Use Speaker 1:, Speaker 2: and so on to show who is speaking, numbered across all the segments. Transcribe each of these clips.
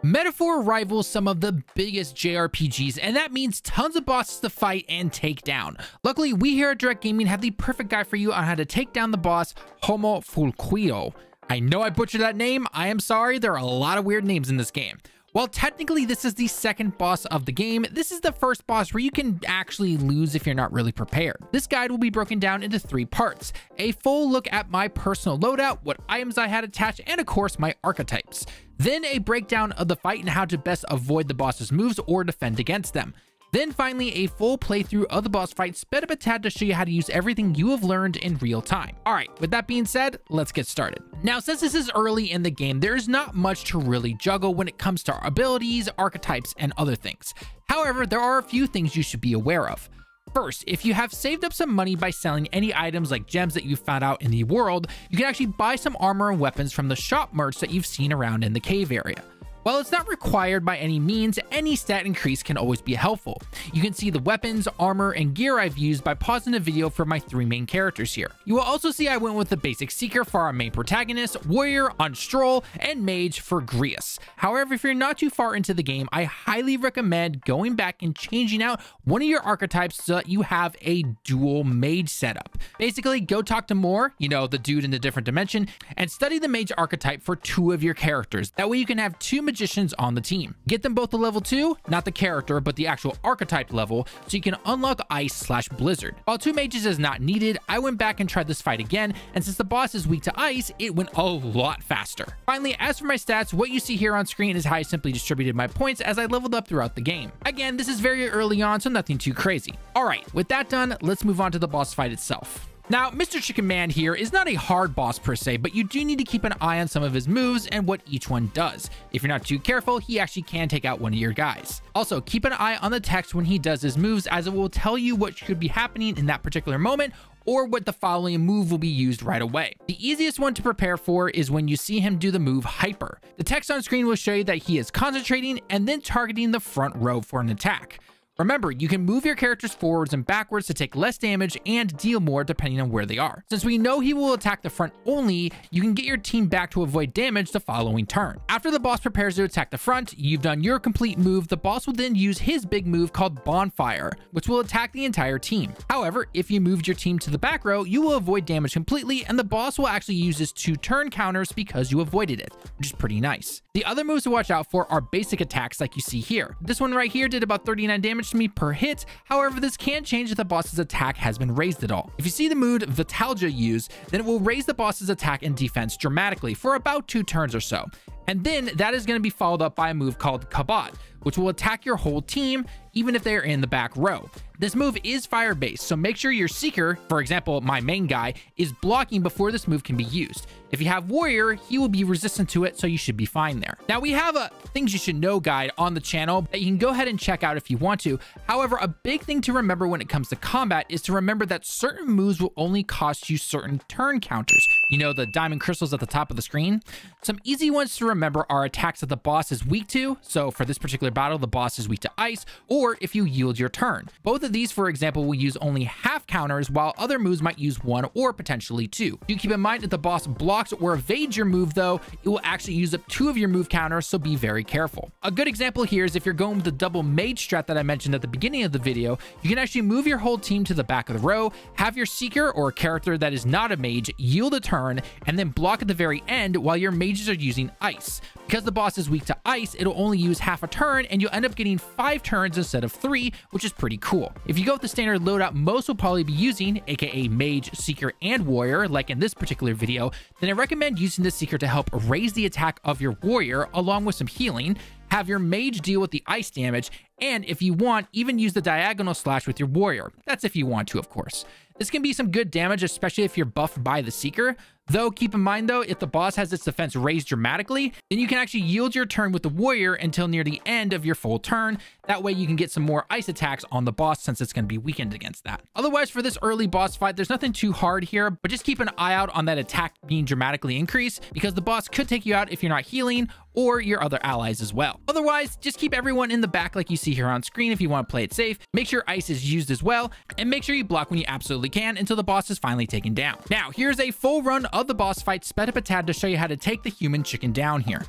Speaker 1: Metaphor rivals some of the biggest JRPGs, and that means tons of bosses to fight and take down. Luckily, we here at Direct Gaming have the perfect guide for you on how to take down the boss, Homo Fulquillo. I know I butchered that name. I am sorry. There are a lot of weird names in this game. While technically this is the second boss of the game, this is the first boss where you can actually lose if you're not really prepared. This guide will be broken down into 3 parts: a full look at my personal loadout, what items I had attached, and of course my archetypes. Then a breakdown of the fight and how to best avoid the boss's moves or defend against them. Then finally, a full playthrough of the boss fight sped up a tad to show you how to use everything you have learned in real time. All right, with that being said, let's get started. Now, since this is early in the game, there is not much to really juggle when it comes to our abilities, archetypes, and other things. However, there are a few things you should be aware of. First, if you have saved up some money by selling any items like gems that you found out in the world, you can actually buy some armor and weapons from the shop merch that you've seen around in the cave area. While it's not required by any means, any stat increase can always be helpful. You can see the weapons, armor, and gear I've used by pausing the video for my 3 main characters here. You will also see I went with the basic Seeker for our main protagonist, Warrior on Stroll, and Mage for Grius. However, if you're not too far into the game, I highly recommend going back and changing out one of your archetypes so that you have a dual Mage setup. Basically, go talk to Moore, you know, the dude in the different dimension, and study the Mage archetype for 2 of your characters. That way you can have 2 magicians on the team. Get them both to level 2, not the character, but the actual archetype level, so you can unlock Ice/Blizzard. While 2 mages is not needed, I went back and tried this fight again, and since the boss is weak to ice, it went a lot faster. Finally, as for my stats, what you see here on screen is how I simply distributed my points as I leveled up throughout the game. Again, this is very early on, so nothing too crazy. All right, with that done, let's move on to the boss fight itself. Now, Mr. Chicken Man here is not a hard boss per se, but you do need to keep an eye on some of his moves and what each one does. If you're not too careful, he actually can take out one of your guys. Also, keep an eye on the text when he does his moves, as it will tell you what should be happening in that particular moment, or what the following move will be used right away. The easiest one to prepare for is when you see him do the move Hyper. The text on screen will show you that he is concentrating and then targeting the front row for an attack. Remember, you can move your characters forwards and backwards to take less damage and deal more depending on where they are. Since we know he will attack the front only, you can get your team back to avoid damage the following turn. After the boss prepares to attack the front, you've done your complete move, the boss will then use his big move called Bonfire, which will attack the entire team. However, if you moved your team to the back row, you will avoid damage completely, and the boss will actually use his 2 turn counters because you avoided it, which is pretty nice. The other moves to watch out for are basic attacks like you see here. This one right here did about 39 damage to me per hit. However, this can change if the boss's attack has been raised at all. If you see the mood Vitalja use, then it will raise the boss's attack and defense dramatically for about 2 turns or so. And then that is going to be followed up by a move called Kabat, which will attack your whole team, even if they're in the back row. This move is fire-based, so make sure your Seeker, for example, my main guy, is blocking before this move can be used. If you have Warrior, he will be resistant to it, so you should be fine there. Now, we have a things you should know guide on the channel that you can go ahead and check out if you want to. However, a big thing to remember when it comes to combat is to remember that certain moves will only cost you certain turn counters. You know, the diamond crystals at the top of the screen? Some easy ones to remember are attacks that the boss is weak to. So for this particular battle, the boss is weak to ice, or if you yield your turn. Both of these, for example, will use only half counters, while other moves might use 1 or potentially 2. Do keep in mind if the boss blocks or evades your move, though, it will actually use up 2 of your move counters, so be very careful. A good example here is if you're going with the double mage strat that I mentioned at the beginning of the video, you can actually move your whole team to the back of the row, have your Seeker or a character that is not a mage yield a turn, and then block at the very end while your mages are using ice. Because the boss is weak to ice, it'll only use half a turn, and you'll end up getting 5 turns instead of 3, which is pretty cool. If you go with the standard loadout most will probably be using, aka Mage, Seeker, and Warrior, like in this particular video, then I recommend using the Seeker to help raise the attack of your Warrior along with some healing, have your Mage deal with the ice damage, and if you want, even use the diagonal slash with your Warrior. That's if you want to, of course. This can be some good damage, especially if you're buffed by the Seeker. Though, keep in mind though, if the boss has its defense raised dramatically, then you can actually yield your turn with the Warrior until near the end of your full turn. That way you can get some more ice attacks on the boss since it's going to be weakened against that. Otherwise, for this early boss fight, there's nothing too hard here, but just keep an eye out on that attack being dramatically increased, because the boss could take you out if you're not healing, or your other allies as well. Otherwise, just keep everyone in the back like you see here on screen if you want to play it safe. Make sure ice is used as well, and make sure you block when you absolutely can until the boss is finally taken down. Now, here's a full run of the boss fight sped up a tad to show you how to take the human chicken down here.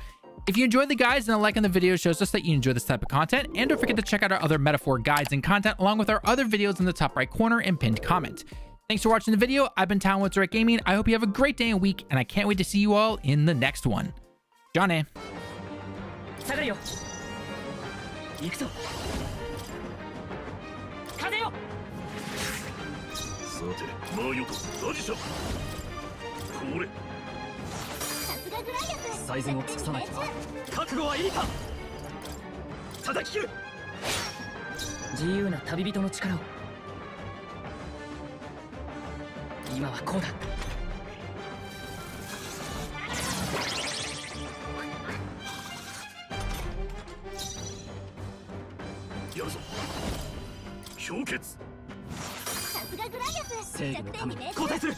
Speaker 1: If you enjoyed the guides and a like on the video shows us that you enjoy this type of content, and don't forget to check out our other Metaphor guides and content along with our other videos in the top right corner and pinned comment. Thanks for watching the video. I've been Talon with Direct Gaming. I hope you have a great day and week, and I can't wait to see you all in the next one. Johnny.
Speaker 2: 下がるよ。行くぞ。風よ。
Speaker 3: さて、マーヨとラジシャ。これ。
Speaker 2: 最善を尽くさないと。覚悟はいいか。叩き切る。自由な旅人の力を。今はこうだ。
Speaker 3: やるぞ。氷結。
Speaker 2: 正義のために交代する。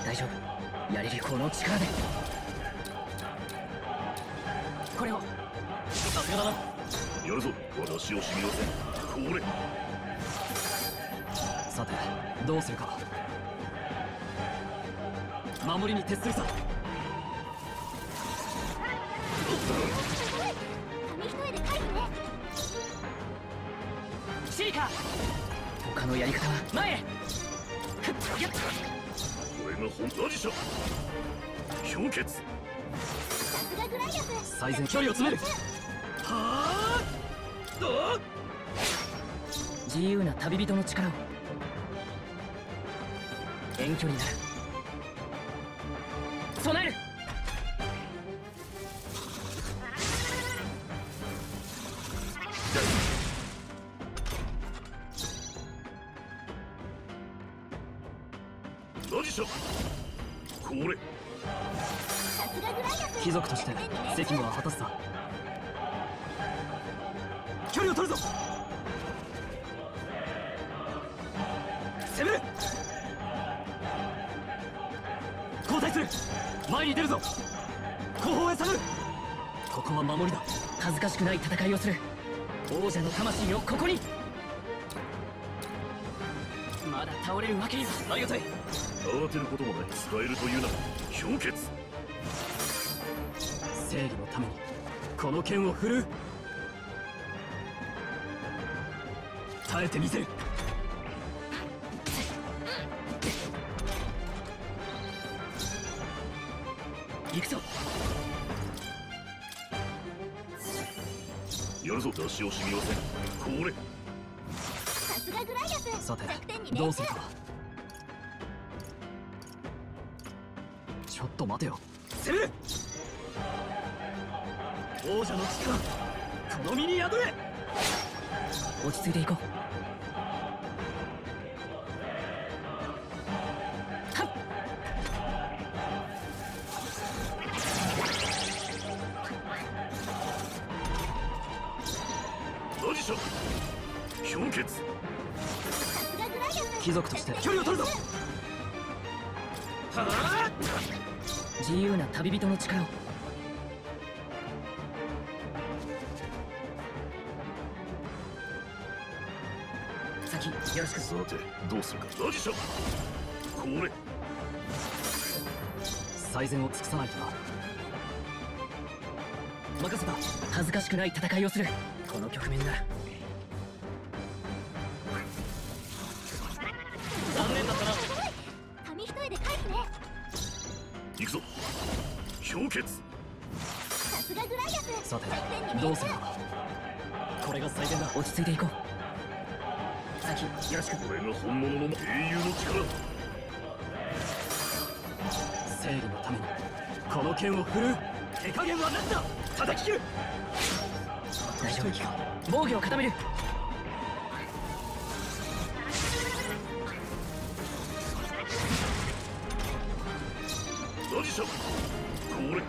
Speaker 2: 大丈夫。やれるこの力で。これを。さすがだな。
Speaker 3: やるぞ。私を知りません。これ。
Speaker 2: さて、どうするか。守りに徹するさ。シリカ。他のやり方は前へ。
Speaker 3: これが本ラジシャ。氷結。
Speaker 2: 最善距離を詰める。はあ。自由な旅人の力を。遠距離なる。備える。
Speaker 3: ラジシャ。これ。
Speaker 2: 貴族として責務は果たすさ。距離を取るぞ。攻める。交代する。前に出るぞ。後方へ下がる。ここは守りだ。恥ずかしくない戦いをする。王者の魂をここに。まだ倒れるわけには。ありがたい。
Speaker 3: 慌てることもない。使えるというなら氷結。
Speaker 2: 正義のためにこの剣を振るう。耐えてみせる。行くぞ。
Speaker 3: やるぞ。出し惜しみません。これ。
Speaker 2: さて、どうするか。ちょっと待てよ。攻める。王者の力、この身に宿れ。落ち着いていこう。はっ。
Speaker 3: ラジシャ。氷結。
Speaker 2: 貴族として距離を取るぞ。はあ。自由な旅人の力を。先よろしく。
Speaker 3: さて、どうするか。ラジシャ。これ。
Speaker 2: 最善を尽くさないとな。任せた。恥ずかしくない戦いをする。この局面だ。残念だったな。
Speaker 4: 紙一重で返すね。
Speaker 3: 行くぞ。氷結。
Speaker 4: さすがグライアス。
Speaker 2: さて、どうするか。これが最善だ。落ち着いていこう。先よろしく。
Speaker 3: これが本物の英雄の力。
Speaker 2: 正義のためにこの剣を振るう。手加減はなしだ。叩き切る。大丈夫か。防御を固める。
Speaker 3: ラジシャ。これ。